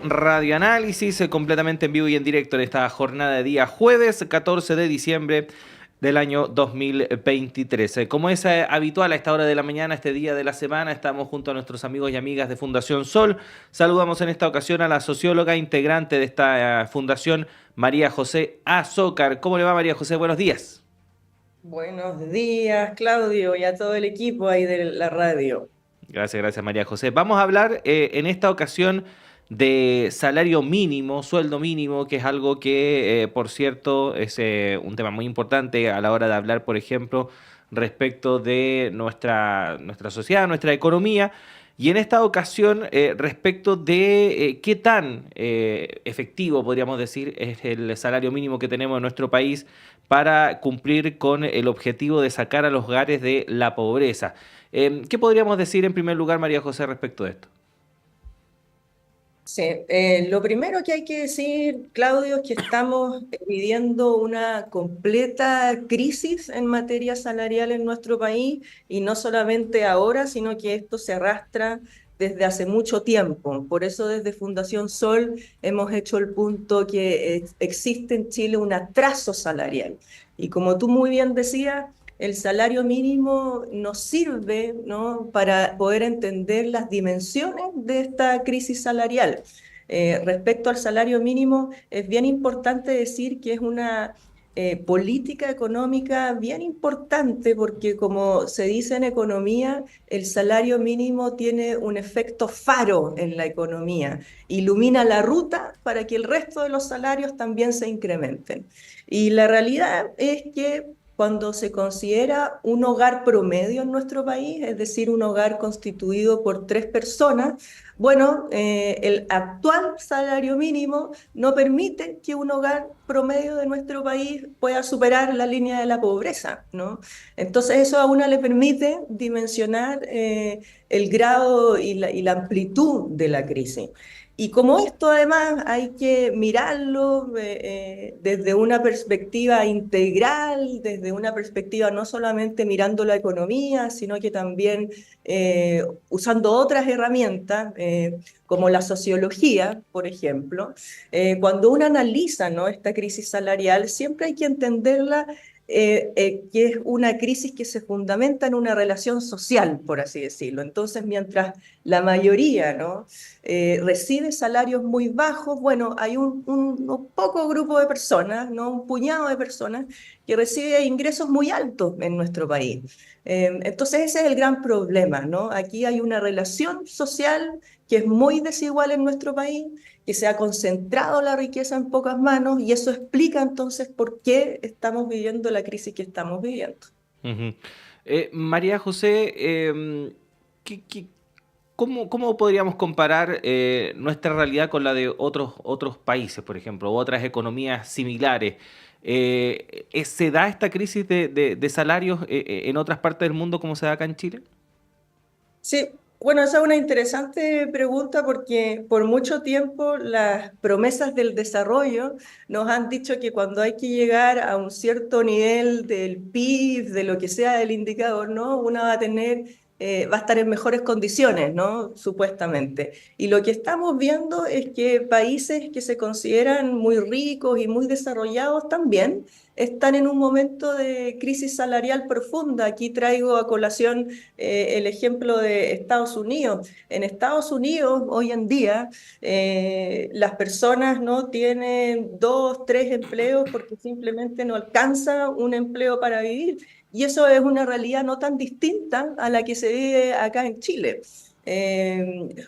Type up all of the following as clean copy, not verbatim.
Radio Análisis, completamente en vivo y en directo en esta jornada de día jueves 14 de diciembre del año 2023. Como es habitual a esta hora de la mañana, este día de la semana, estamos junto a nuestros amigos y amigas de Fundación Sol. Saludamos en esta ocasión a la socióloga integrante de esta fundación, María José Azócar. ¿Cómo le va, María José? Buenos días. Buenos días, Claudio, y a todo el equipo ahí de la radio. Gracias, María José. Vamos a hablar en esta ocasión de salario mínimo, sueldo mínimo, que es algo que, por cierto, es un tema muy importante a la hora de hablar, por ejemplo, respecto de nuestra sociedad, nuestra economía. Y en esta ocasión, respecto de qué tan efectivo, podríamos decir, es el salario mínimo que tenemos en nuestro país para cumplir con el objetivo de sacar a los hogares de la pobreza. ¿Qué podríamos decir en primer lugar, María José, respecto de esto? Sí, lo primero que hay que decir, Claudio, es que estamos viviendo una completa crisis en materia salarial en nuestro país, y no solamente ahora, sino que esto se arrastra desde hace mucho tiempo. Por eso desde Fundación Sol hemos hecho el punto que existe en Chile un atraso salarial. Y como tú muy bien decías, el salario mínimo nos sirve, ¿no?, para poder entender las dimensiones de esta crisis salarial. Respecto al salario mínimo, es bien importante decir que es una política económica bien importante, porque como se dice en economía, el salario mínimo tiene un efecto faro en la economía, ilumina la ruta para que el resto de los salarios también se incrementen. Y la realidad es que cuando se considera un hogar promedio en nuestro país, es decir, un hogar constituido por tres personas, bueno, el actual salario mínimo no permite que un hogar promedio de nuestro país pueda superar la línea de la pobreza, ¿no? Entonces eso a una le permite dimensionar el grado y la amplitud de la crisis. Y como esto además hay que mirarlo desde una perspectiva integral, desde una perspectiva no solamente mirando la economía, sino que también usando otras herramientas, como la sociología, por ejemplo. Cuando uno analiza, ¿no?, esta crisis salarial, siempre hay que entenderla que es una crisis que se fundamenta en una relación social, por así decirlo. Entonces, mientras la mayoría, ¿no?, recibe salarios muy bajos, bueno, hay un poco grupo de personas, ¿no?, un puñado de personas que recibe ingresos muy altos en nuestro país. Entonces ese es el gran problema, ¿no? Aquí hay una relación social que es muy desigual en nuestro país, que se ha concentrado la riqueza en pocas manos, y eso explica entonces por qué estamos viviendo la crisis que estamos viviendo. Ujú. María José, ¿qué, qué- cómo podríamos comparar nuestra realidad con la de otros países, por ejemplo, u otras economías similares? ¿Se da esta crisis de salarios en otras partes del mundo como se da acá en Chile? Sí, bueno, esa es una interesante pregunta, porque por mucho tiempo las promesas del desarrollo nos han dicho que cuando hay que llegar a un cierto nivel del PIB, de lo que sea del indicador, ¿no?, una va a tener, va a estar en mejores condiciones, ¿no?, supuestamente. Y lo que estamos viendo es que países que se consideran muy ricos y muy desarrollados también están en un momento de crisis salarial profunda. Aquí traigo a colación el ejemplo de Estados Unidos. En Estados Unidos, hoy en día, las personas no tienen dos, tres empleos porque simplemente no alcanza un empleo para vivir. Y eso es una realidad no tan distinta a la que se vive acá en Chile.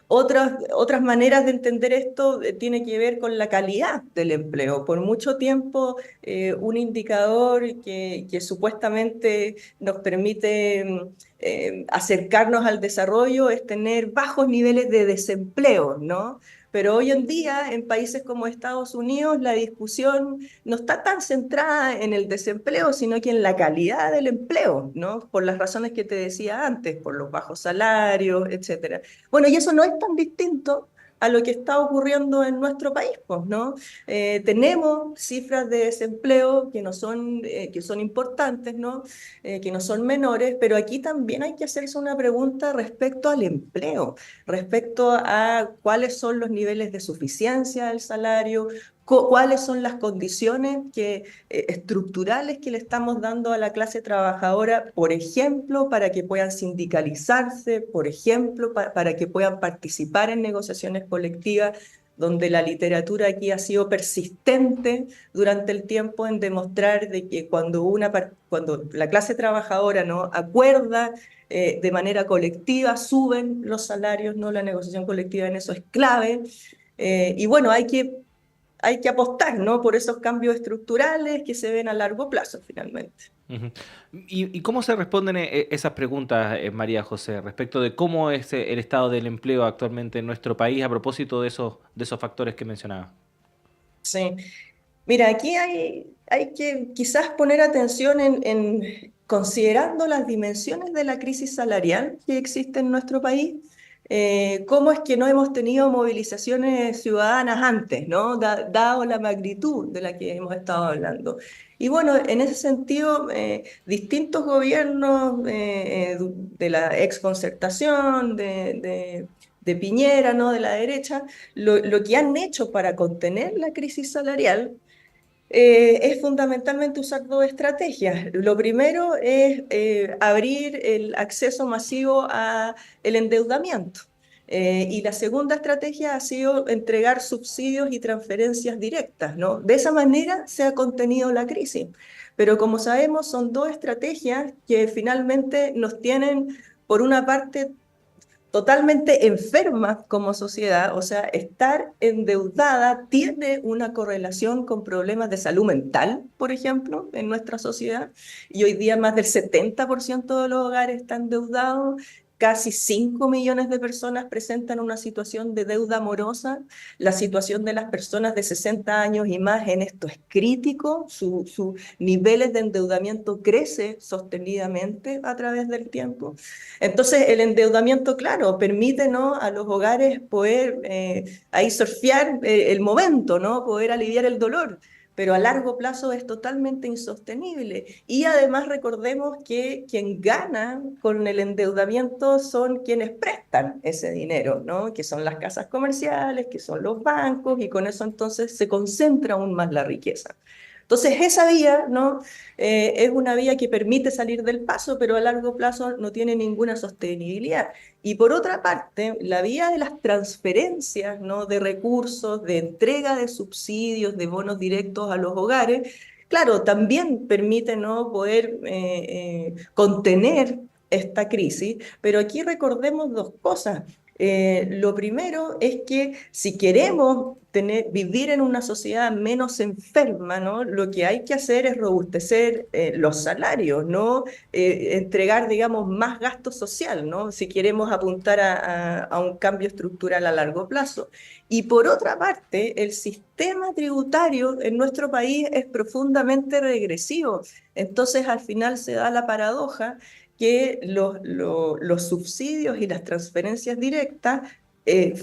Otras maneras de entender esto tiene que ver con la calidad del empleo. Por mucho tiempo, un indicador que supuestamente nos permite acercarnos al desarrollo es tener bajos niveles de desempleo, ¿no? Pero hoy en día, en países como Estados Unidos, la discusión no está tan centrada en el desempleo, sino que en la calidad del empleo, ¿no? Por las razones que te decía antes, por los bajos salarios, etcétera. Bueno, y eso no es tan distinto a lo que está ocurriendo en nuestro país, pues, ¿no? Tenemos cifras de desempleo que son importantes, ¿no? Que no son menores, pero aquí también hay que hacerse una pregunta respecto al empleo, respecto a cuáles son los niveles de suficiencia del salario, cuáles son las condiciones estructurales que le estamos dando a la clase trabajadora, por ejemplo, para que puedan sindicalizarse, por ejemplo, para que puedan participar en negociaciones colectivas, donde la literatura aquí ha sido persistente durante el tiempo en demostrar de que cuando la clase trabajadora, ¿no?, acuerda de manera colectiva, suben los salarios, ¿no? La negociación colectiva en eso es clave. Y bueno, hay que apostar, ¿no?, por esos cambios estructurales que se ven a largo plazo, finalmente. Ujú. ¿Y cómo se responden esas preguntas, María José, respecto de cómo es el estado del empleo actualmente en nuestro país a propósito de esos factores que mencionaba? Sí. Mira, aquí hay que quizás poner atención considerando las dimensiones de la crisis salarial que existe en nuestro país, cómo es que no hemos tenido movilizaciones ciudadanas antes, ¿no? Dado la magnitud de la que hemos estado hablando. Y bueno, en ese sentido, distintos gobiernos de la exconcertación, de Piñera, ¿no?, de la derecha, lo que han hecho para contener la crisis salarial es fundamentalmente usar dos estrategias. Lo primero es abrir el acceso masivo a el endeudamiento. Y la segunda estrategia ha sido entregar subsidios y transferencias directas, ¿no? De esa manera se ha contenido la crisis. Pero como sabemos, son dos estrategias que finalmente nos tienen, por una parte, totalmente enfermas como sociedad, o sea, estar endeudada tiene una correlación con problemas de salud mental, por ejemplo, en nuestra sociedad, y hoy día más del 70% de los hogares están endeudados. Casi 5 millones de personas presentan una situación de deuda morosa. La situación de las personas de 60 años y más en esto es crítico. Sus niveles de endeudamiento crece sostenidamente a través del tiempo. Entonces, el endeudamiento, claro, permite, ¿no?, a los hogares poder ahí surfear el momento, ¿no?, poder aliviar el dolor, pero a largo plazo es totalmente insostenible. Y además recordemos que quien gana con el endeudamiento son quienes prestan ese dinero, ¿no?, que son las casas comerciales, que son los bancos, y con eso entonces se concentra aún más la riqueza. Entonces, esa vía, ¿no?, es una vía que permite salir del paso, pero a largo plazo no tiene ninguna sostenibilidad. Y por otra parte, la vía de las transferencias, ¿no?, de recursos, de entrega de subsidios, de bonos directos a los hogares, claro, también permite, ¿no?, poder contener esta crisis, pero aquí recordemos dos cosas. Lo primero es que si queremos vivir en una sociedad menos enferma, ¿no?, lo que hay que hacer es robustecer los salarios, ¿no?, entregar, digamos, más gasto social, ¿no?, si queremos apuntar a un cambio estructural a largo plazo. Y por otra parte, el sistema tributario en nuestro país es profundamente regresivo. Entonces, al final se da la paradoja que los subsidios y las transferencias directas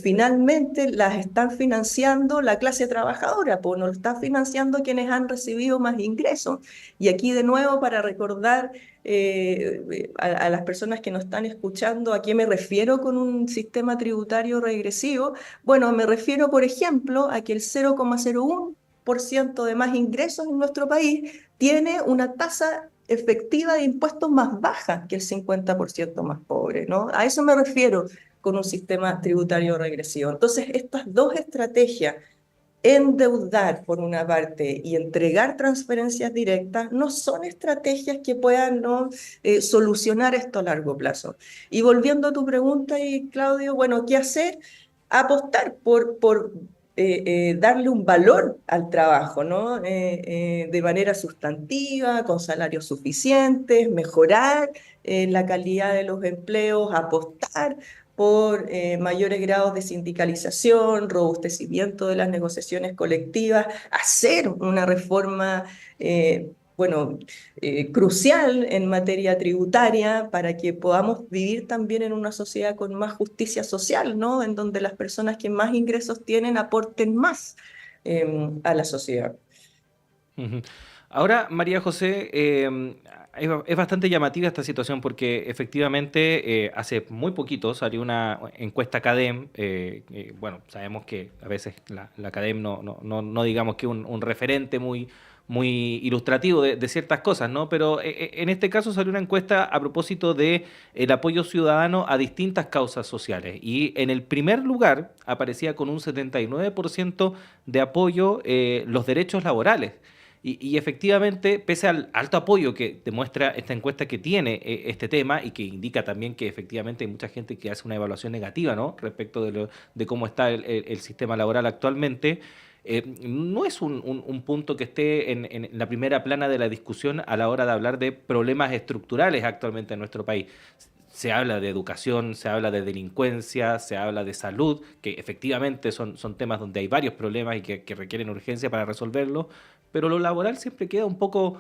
finalmente las están financiando la clase trabajadora, pues no lo están financiando quienes han recibido más ingresos. Y aquí de nuevo para recordar a las personas que nos están escuchando a qué me refiero con un sistema tributario regresivo. Bueno, me refiero, por ejemplo, a que el 0,01% de más ingresos en nuestro país tiene una tasa efectiva de impuestos más baja que el 50% más pobre, ¿no? A eso me refiero con un sistema tributario regresivo. Entonces, estas dos estrategias, endeudar por una parte y entregar transferencias directas, no son estrategias que puedan, ¿no?, solucionar esto a largo plazo. Y volviendo a tu pregunta, y Claudio, bueno, ¿qué hacer? Apostar por darle un valor al trabajo, ¿no? De manera sustantiva, con salarios suficientes, mejorar la calidad de los empleos, apostar por mayores grados de sindicalización, robustecimiento de las negociaciones colectivas, hacer una reforma bueno, crucial en materia tributaria para que podamos vivir también en una sociedad con más justicia social, ¿no? En donde las personas que más ingresos tienen aporten más a la sociedad. Ujú. Ahora, María José, es bastante llamativa esta situación porque efectivamente hace muy poquito salió una encuesta CADEM. Bueno, sabemos que a veces la CADEM no digamos que un referente muy ilustrativo de ciertas cosas, ¿no? Pero en este caso salió una encuesta a propósito de el apoyo ciudadano a distintas causas sociales. Y en el primer lugar aparecía con un 79% de apoyo los derechos laborales. Y efectivamente, pese al alto apoyo que demuestra esta encuesta que tiene este tema y que indica también que efectivamente hay mucha gente que hace una evaluación negativa, ¿no? Respecto de cómo está el sistema laboral actualmente, no es un punto que esté en la primera plana de la discusión a la hora de hablar de problemas estructurales actualmente en nuestro país. Se habla de educación, se habla de delincuencia, se habla de salud, que efectivamente son temas donde hay varios problemas y que requieren urgencia para resolverlos, pero lo laboral siempre queda un poco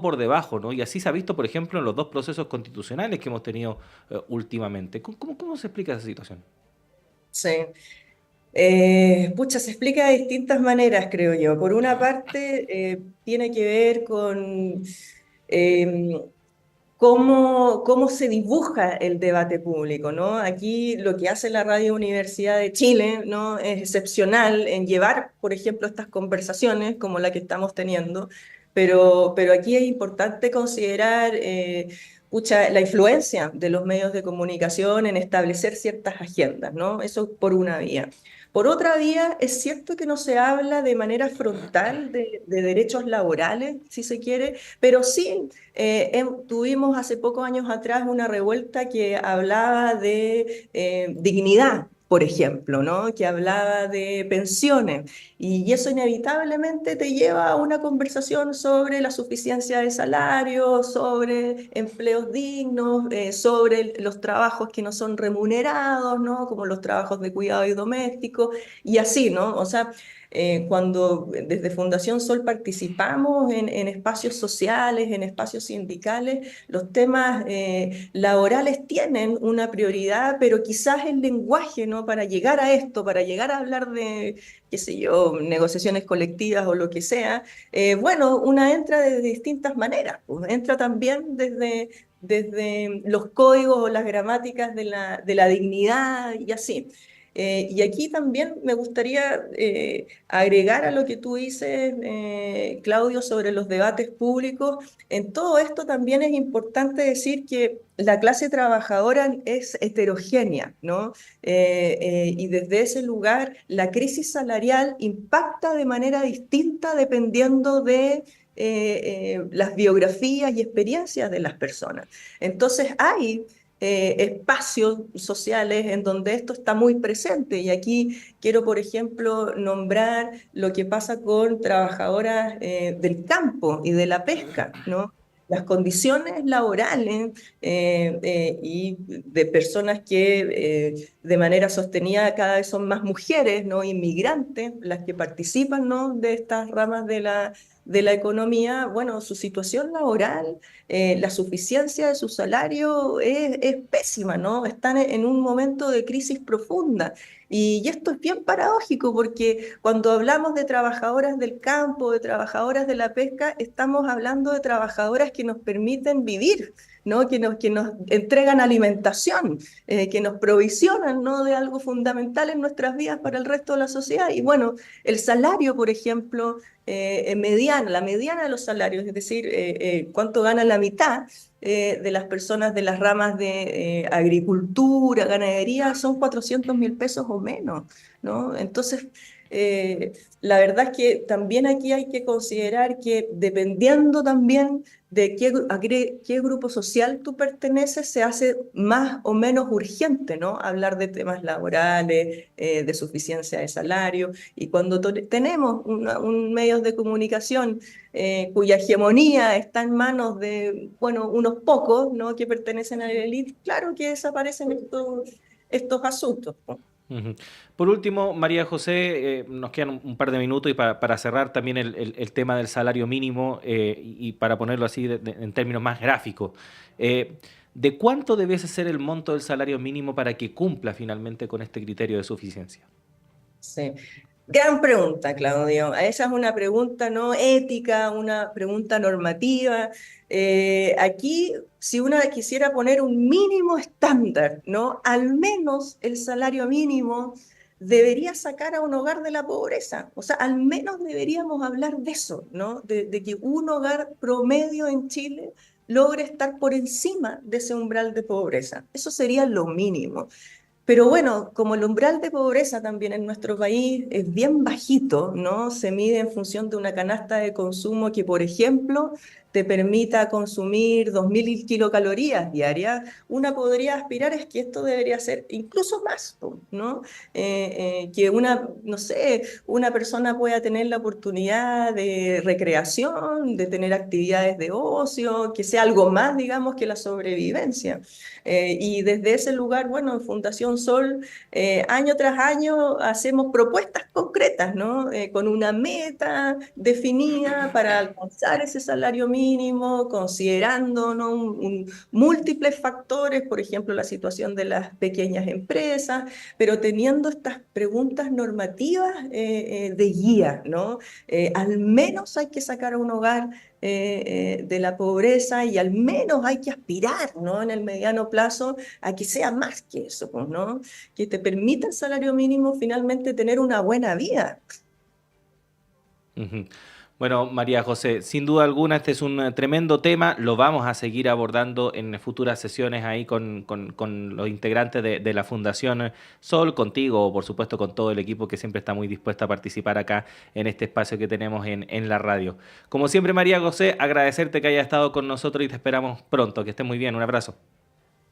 por debajo, ¿no? Y así se ha visto, por ejemplo, en los dos procesos constitucionales que hemos tenido últimamente. ¿Cómo se explica esa situación? Sí. Pucha, se explica de distintas maneras, creo yo. Por una parte, tiene que ver con em, cómo se dibuja el debate público, ¿no? Aquí lo que hace la Radio Universidad de Chile, ¿no? Es excepcional en llevar, por ejemplo, estas conversaciones como la que estamos teniendo, pero aquí es importante considerar, pucha, la influencia de los medios de comunicación en establecer ciertas agendas, ¿no? Eso por una vía. Por otra vía, es cierto que no se habla de manera frontal de derechos laborales, si se quiere, pero sí tuvimos hace pocos años atrás una revuelta que hablaba de dignidad, por ejemplo, ¿no? Que hablaba de pensiones. Y eso inevitablemente te lleva a una conversación sobre la suficiencia de salario, sobre empleos dignos, sobre los trabajos que no son remunerados, ¿no? Como los trabajos de cuidado y doméstico, y así, ¿no? O sea, cuando desde Fundación Sol participamos en espacios sociales, en espacios sindicales, los temas laborales tienen una prioridad, pero quizás el lenguaje, ¿no? Para llegar a esto, para llegar a hablar de, qué sé yo, negociaciones colectivas o lo que sea, bueno, una entra de distintas maneras, pues, entra también desde los códigos o las gramáticas de la dignidad y así. Y aquí también me gustaría agregar a lo que tú dices, Claudio, sobre los debates públicos. En todo esto también es importante decir que la clase trabajadora es heterogénea, ¿no? Y desde ese lugar la crisis salarial impacta de manera distinta dependiendo de las biografías y experiencias de las personas. Entonces hay espacios sociales en donde esto está muy presente. Y aquí quiero, por ejemplo, nombrar lo que pasa con trabajadoras del campo y de la pesca, ¿no? Las condiciones laborales y de personas que de manera sostenida cada vez son más mujeres, ¿no? Inmigrantes, las que participan, ¿no? De estas ramas de la economía, bueno, su situación laboral, la suficiencia de su salario es pésima, ¿no? Están en un momento de crisis profunda. Y esto es bien paradójico porque cuando hablamos de trabajadoras del campo, de trabajadoras de la pesca, estamos hablando de trabajadoras que nos permiten vivir, ¿no? Que nos entregan alimentación, que nos provisionan, ¿no? De algo fundamental en nuestras vidas para el resto de la sociedad. Y bueno, el salario, por ejemplo, mediana, la mediana de los salarios, es decir, cuánto gana la mitad de las personas de las ramas de agricultura, ganadería, son 400.000 pesos o menos, ¿no? Entonces, la verdad es que también aquí hay que considerar que dependiendo también de qué grupo social tú perteneces, se hace más o menos urgente, ¿no? Hablar de temas laborales, de suficiencia de salario. Y cuando tenemos un medios de comunicación cuya hegemonía está en manos de, bueno, unos pocos, ¿no? Que pertenecen a la élite, claro que desaparecen estos asuntos, ¿no? Ujú. Por último, María José, nos quedan un par de minutos y para cerrar también el tema del salario mínimo y para ponerlo así en términos más gráficos. eh, ¿De cuánto debe ser el monto del salario mínimo para que cumpla finalmente con este criterio de suficiencia? Sí. Gran pregunta, Claudio. Esa es una pregunta no ética, una pregunta normativa. Aquí, si uno quisiera poner un mínimo estándar, ¿no? Al menos el salario mínimo debería sacar a un hogar de la pobreza. O sea, al menos deberíamos hablar de eso, ¿no? De que un hogar promedio en Chile logre estar por encima de ese umbral de pobreza. Eso sería lo mínimo. Pero bueno, como el umbral de pobreza también en nuestro país es bien bajito, ¿no? Se mide en función de una canasta de consumo que, por ejemplo, te permita consumir 2.000 kilocalorías diarias. Una podría aspirar es que esto debería ser incluso más, ¿no? Que una, no sé, una persona pueda tener la oportunidad de recreación, de tener actividades de ocio, que sea algo más, digamos, que la sobrevivencia. Y desde ese lugar, bueno, en Fundación Sol, año tras año hacemos propuestas concretas, ¿no? Con una meta definida para alcanzar ese salario mínimo, considerando, ¿no? Múltiples factores, por ejemplo, la situación de las pequeñas empresas, pero teniendo estas preguntas normativas de guía, ¿no? Al menos hay que sacar a un hogar de la pobreza y al menos hay que aspirar, ¿no? En el mediano plazo a que sea más que eso, pues, ¿no? Que te permita el salario mínimo finalmente tener una buena vida. Ujú. Bueno, María José, sin duda alguna este es un tremendo tema, lo vamos a seguir abordando en futuras sesiones ahí con los integrantes de la Fundación Sol, contigo o por supuesto con todo el equipo que siempre está muy dispuesto a participar acá en este espacio que tenemos en la radio. Como siempre, María José, agradecerte que hayas estado con nosotros y te esperamos pronto, que estés muy bien, un abrazo.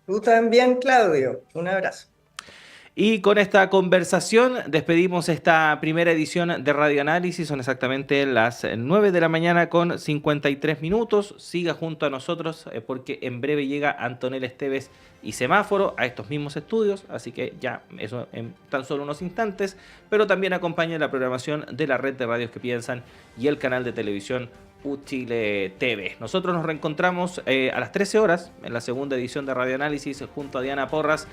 Tú también, Claudio. Un abrazo. Y con esta conversación despedimos esta primera edición de Radio Análisis. Son exactamente las 9 de la mañana con 53 minutos. Siga junto a nosotros porque en breve llega Antonella Esteves y Semáforo a estos mismos estudios. Así que ya eso en tan solo unos instantes. Pero también acompaña la programación de la red de radios que piensan y el canal de televisión Uchile TV. Nosotros nos reencontramos a las 13 horas en la segunda edición de Radio Análisis junto a Diana Porras.